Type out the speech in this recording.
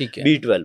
B12.